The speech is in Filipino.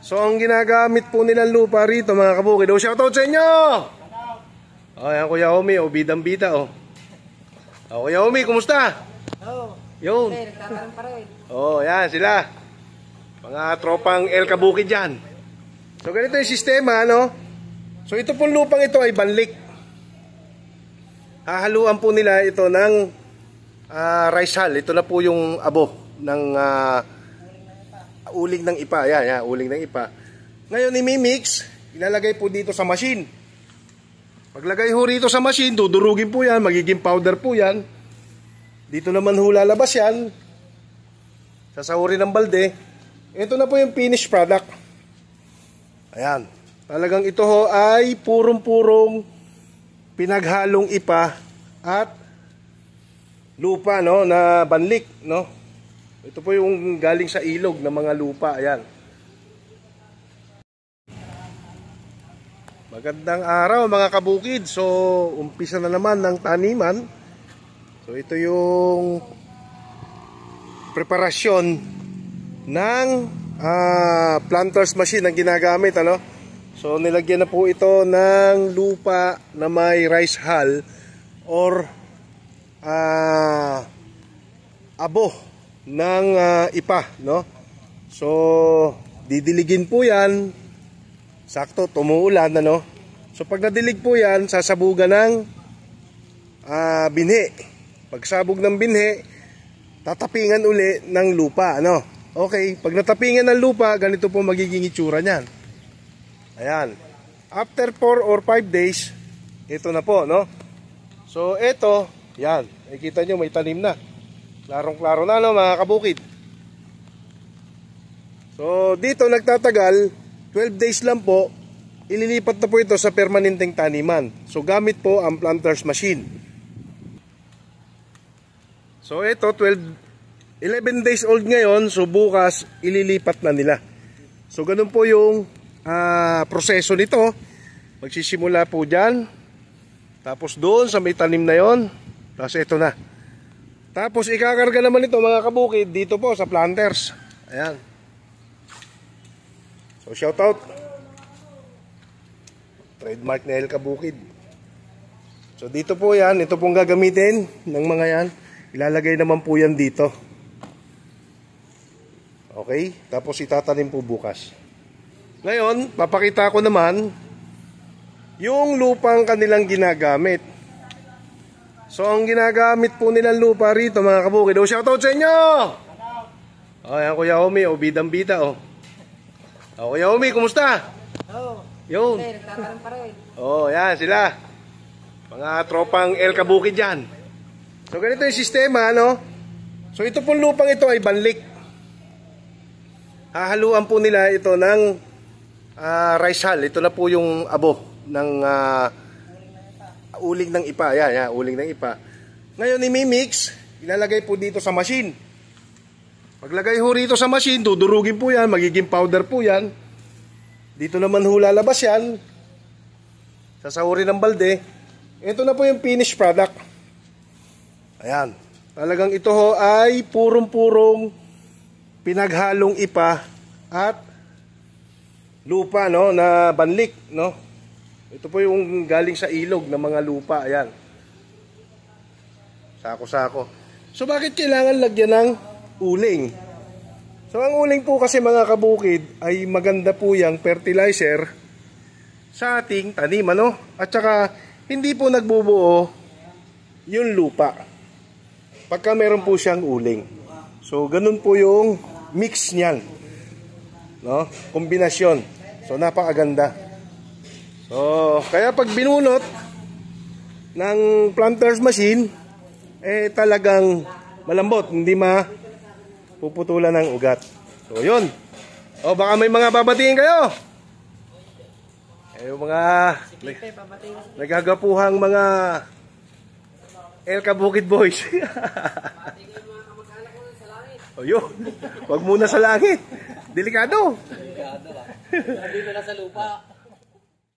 So ang ginagamit po nilang lupa rito mga kabukid. O shoutout sa inyo! O yan Kuya Omi, o bidang-bida o. O Kuya Omi, kumusta? Oo. Yun. Nagtatanong pa rin. O yan sila. Mga tropang El Kabukid dyan. So ganito yung sistema, no? So ito pong lupang ito ay banlik. Hahaluan po nila ito ng rice hull. Ito na po yung abo ng uling ng ipa. Yan, uling ng ipa. Ngayon imimix, ilalagay po dito sa machine. Paglagay ho rito sa machine, dudurugin po yan, magiging powder po yan. Dito naman ho lalabas yan. Sasahurin ng balde. Ito na po yung finished product. Ayan. Talagang ito ho ay purong-purong pinaghalong ipa at lupa, no, na banlik, no. Ito po yung galing sa ilog ng mga lupa. Ayan. Magandang araw mga kabukid. So umpisa na naman ng taniman. So ito yung preparasyon ng planters machine ang ginagamit, ano? So nilagyan na po ito ng lupa na may rice hull or abo ng ipa, no? So didiligin po yan. Sakto tumuulan, ano? So pag nadilig po yan, sasabugan ng binhi. Pagsabog ng binhi, tatapingan uli ng lupa, ano? Okay, pag natapingan ng lupa, ganito po magiging itsura niyan. Ayan. After 4 or 5 days, ito na po, no? So ito, yan, nakikita nyo may tanim na. Klarong-klaro na, no, mga kabukid. So dito nagtatagal 12 days lang po. Ililipat na po ito sa permanenteng taniman. So gamit po ang planters machine. So ito 11 days old ngayon. So bukas ililipat na nila. So ganun po yung proseso nito. Magsisimula po dyan. Tapos doon sa may tanim na yon. Tapos ito na. Tapos ikakarga naman ito mga kabukid dito po sa planters. Ayan. So shout out. Trademark na El Kabukid. So dito po yan. Ito pong gagamitin ng mga yan. Ilalagay naman po yan dito. Okay. Tapos itatanim po bukas. Ngayon, papakita ko naman yung lupang kanilang ginagamit. So ang ginagamit po nilang lupa rito mga kabukid. O shoutout sa inyo! O yan Kuya Omi, o bidang-bida o. O Kuya Omi, kumusta? Oo. Yun. Nagtatanong pa rin. O yan sila. Mga tropang El Kabukid dyan. So ganito yung sistema, no? So ito pong lupang ito ay banlik. Hahaluan po nila ito ng rice hull. Ito na po yung abo ng uling ng ipa. Yan, uling ng ipa. Ngayon imimix, ilalagay po dito sa machine. Paglagay ho rito sa machine, dudurugin po yan, magiging powder po yan. Dito naman ho lalabas yan. Sasahurin ng balde. Ito na po yung finished product. Ayan. Talagang ito ho ay purong-purong pinaghalong ipa at lupa, no, na banlik, no. Ito po yung galing sa ilog ng mga lupa. Ayan. Sako-sako. So bakit kailangan lagyan ng uling? So ang uling po kasi mga kabukid ay maganda po yung fertilizer sa ating tanim, ano? At saka hindi po nagbubuo yung lupa pagka meron po siyang uling. So ganun po yung mix niyan, no? Kombinasyon. So napakaganda. So, kaya pag binunot ng planters machine, talagang malambot, hindi mapuputulan ng ugat. So, yun. O, baka may mga babatiin kayo. Yung mga nagagapuhang mga El Kabukid boys. O, yun. Huwag muna sa langit. Delikado. Dito na sa lupa.